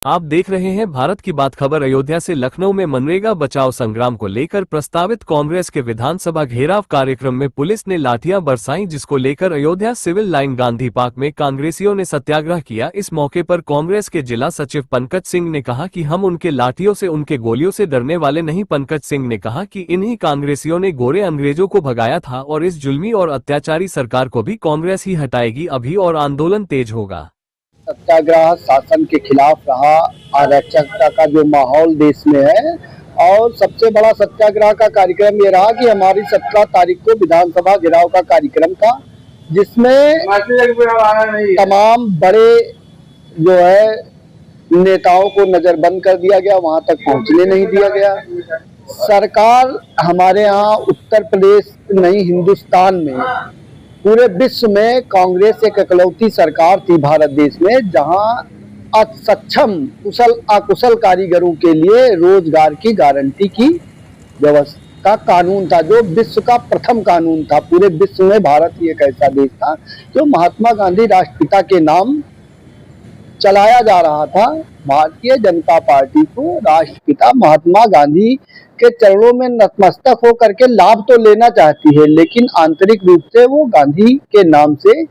आप देख रहे हैं भारत की बात खबर। अयोध्या से लखनऊ में मनरेगा बचाओ संग्राम को लेकर प्रस्तावित कांग्रेस के विधानसभा घेराव कार्यक्रम में पुलिस ने लाठियां बरसाई, जिसको लेकर Ayodhya civil line Gandhi park में कांग्रेसियों ने सत्याग्रह किया। इस मौके पर कांग्रेस के जिला सचिव पंकज सिंह ने कहा कि हम उनके लाठियों से, उनके गोलियों से डरने वाले नहीं। पंकज सिंह ने कहा कि इन्हीं कांग्रेसियों ने गोरे अंग्रेजों को भगाया था और इस जुल्मी और अत्याचारी सरकार को भी कांग्रेस ही हटाएगी। अभी और आंदोलन तेज होगा। सत्याग्रह शासन के खिलाफ रहा, अराजकता का जो माहौल देश में है, और सबसे बड़ा सत्याग्रह का कार्यक्रम ये रहा कि हमारी 17 तारीख को विधानसभा घेराव का कार्यक्रम था, जिसमें तमाम बड़े जो है नेताओं को नजरबंद कर दिया गया, वहां तक पहुंचने नहीं दिया गया। सरकार हमारे यहाँ उत्तर प्रदेश नहीं, हिंदुस्तान में, पूरे विश्व में कांग्रेस एक इकलौती सरकार थी भारत देश में, जहां असक्षम अकुशल कारीगरों के लिए रोजगार की गारंटी की व्यवस्था कानून था, जो विश्व का प्रथम कानून था। पूरे विश्व में भारत ही एक ऐसा देश था जो महात्मा गांधी राष्ट्रपिता के नाम चलाया जा रहा था। भारतीय जनता पार्टी को राष्ट्रपिता महात्मा गांधी के चरणों में नतमस्तक होकर के लाभ तो लेना चाहती है, लेकिन आंतरिक रूप से वो गांधी के नाम से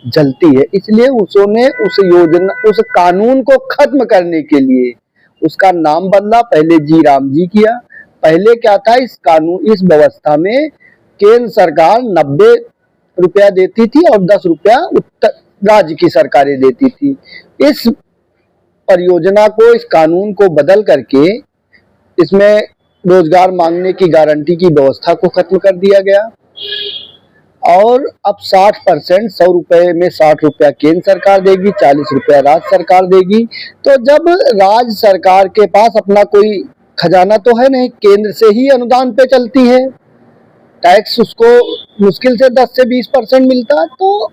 जलती है। इसलिए उसने उस कानून को खत्म करने के लिए उसका नाम बदला। पहले जी राम जी किया। पहले क्या था, इस व्यवस्था में केंद्र सरकार 90 रुपया देती थी और 10 रुपया उत्तर राज्य की सरकारें देती थी। इस परियोजना को, इस कानून को बदल करके इसमें रोजगार मांगने की गारंटी की व्यवस्था को खत्म कर दिया गया और अब 60%, 100 रुपए में 60 रुपया केंद्र सरकार देगी, 40 रुपया राज्य सरकार देगी। तो जब राज्य सरकार के पास अपना कोई खजाना तो है नहीं, केंद्र से ही अनुदान पे चलती है, टैक्स उसको मुश्किल से 10 से 20% मिलता है, तो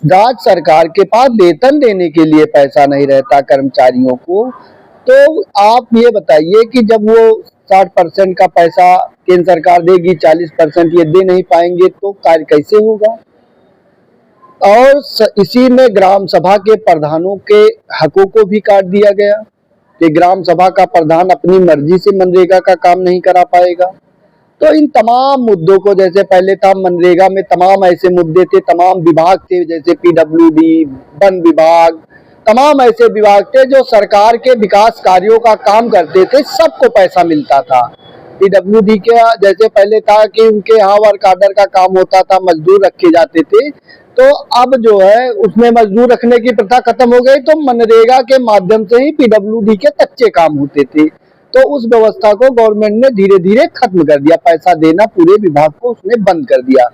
राज्य सरकार के पास वेतन देने के लिए पैसा नहीं रहता कर्मचारियों को। तो आप ये बताइए कि जब वो 60% का पैसा केंद्र सरकार देगी, 40% ये दे नहीं पाएंगे तो कार्य कैसे होगा। और इसी में ग्राम सभा के प्रधानों के हकों को भी काट दिया गया कि ग्राम सभा का प्रधान अपनी मर्जी से मनरेगा का काम नहीं करा पाएगा। तो इन तमाम मुद्दों को, जैसे पहले था मनरेगा में तमाम ऐसे मुद्दे थे, तमाम विभाग थे, जैसे पीडब्ल्यूडी, वन विभाग, तमाम ऐसे विभाग थे जो सरकार के विकास कार्यों का काम करते थे, सबको पैसा मिलता था। पीडब्ल्यूडी के जैसे पहले था कि उनके यहाँ वर्क आर्डर का काम होता था, मजदूर रखे जाते थे, तो अब जो है उसमें मजदूर रखने की प्रथा खत्म हो गई, तो मनरेगा के माध्यम से ही पीडब्ल्यूडी के कच्चे काम होते थे। तो उस व्यवस्था को गवर्नमेंट ने धीरे धीरे खत्म कर दिया, पैसा देना पूरे विभाग को उसने बंद कर दिया।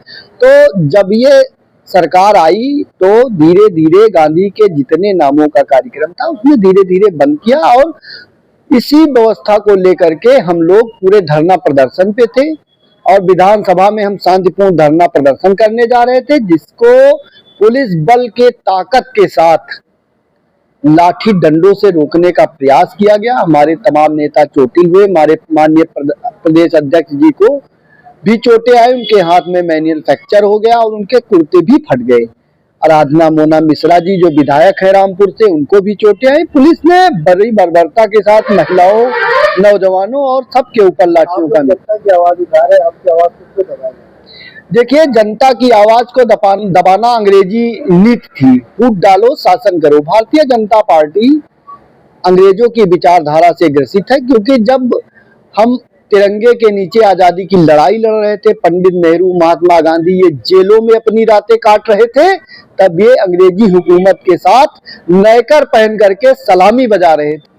तो जब ये सरकार आई तो धीरे धीरे गांधी के जितने नामों का कार्यक्रम था उसने धीरे धीरे बंद किया और इसी व्यवस्था को लेकर के हम लोग पूरे धरना प्रदर्शन पे थे और विधानसभा में हम शांतिपूर्ण धरना प्रदर्शन करने जा रहे थे, जिसको पुलिस बल के ताकत के साथ लाठी डंडों से रोकने का प्रयास किया गया। हमारे तमाम नेता चोटिल हुए, हमारे माननीय प्रदेश अध्यक्ष जी को भी चोटें आई, उनके हाथ में मैनुअल फ्रैक्चर हो गया और उनके कुर्ते भी फट गए। आराधना मोना मिश्रा जी जो विधायक है रामपुर से, उनको भी चोटें आई। पुलिस ने बड़ी बर्बरता के साथ महिलाओं, नौजवानों और सबके ऊपर लाठियों का आवाज उठा रहे। आपकी आवाज किसको दबा? देखिए, जनता की आवाज को दबाना अंग्रेजी नीति थी। फूट डालो, शासन करो। भारतीय जनता पार्टी अंग्रेजों की विचारधारा से ग्रसित है, क्योंकि जब हम तिरंगे के नीचे आजादी की लड़ाई लड़ रहे थे, पंडित नेहरू, महात्मा गांधी ये जेलों में अपनी रातें काट रहे थे, तब ये अंग्रेजी हुकूमत के साथ नयकर पहन करके सलामी बजा रहे थे।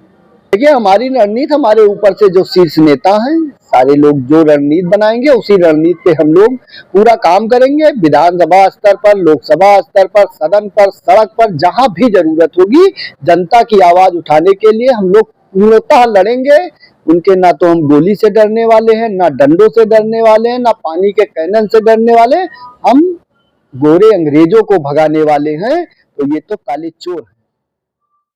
देखिए, हमारी रणनीति, हमारे ऊपर से जो शीर्ष नेता हैं, सारे लोग जो रणनीति बनाएंगे उसी रणनीति पे हम लोग पूरा काम करेंगे। विधानसभा स्तर पर, लोकसभा स्तर पर, सदन पर, सड़क पर, जहां भी जरूरत होगी जनता की आवाज उठाने के लिए हम लोग पूर्णतः लड़ेंगे। उनके ना तो हम गोली से डरने वाले हैं, ना डंडों से डरने वाले हैं, ना पानी के कैनन से डरने वाले हैं। हम गोरे अंग्रेजों को भगाने वाले हैं। तो ये तो काले चोर है।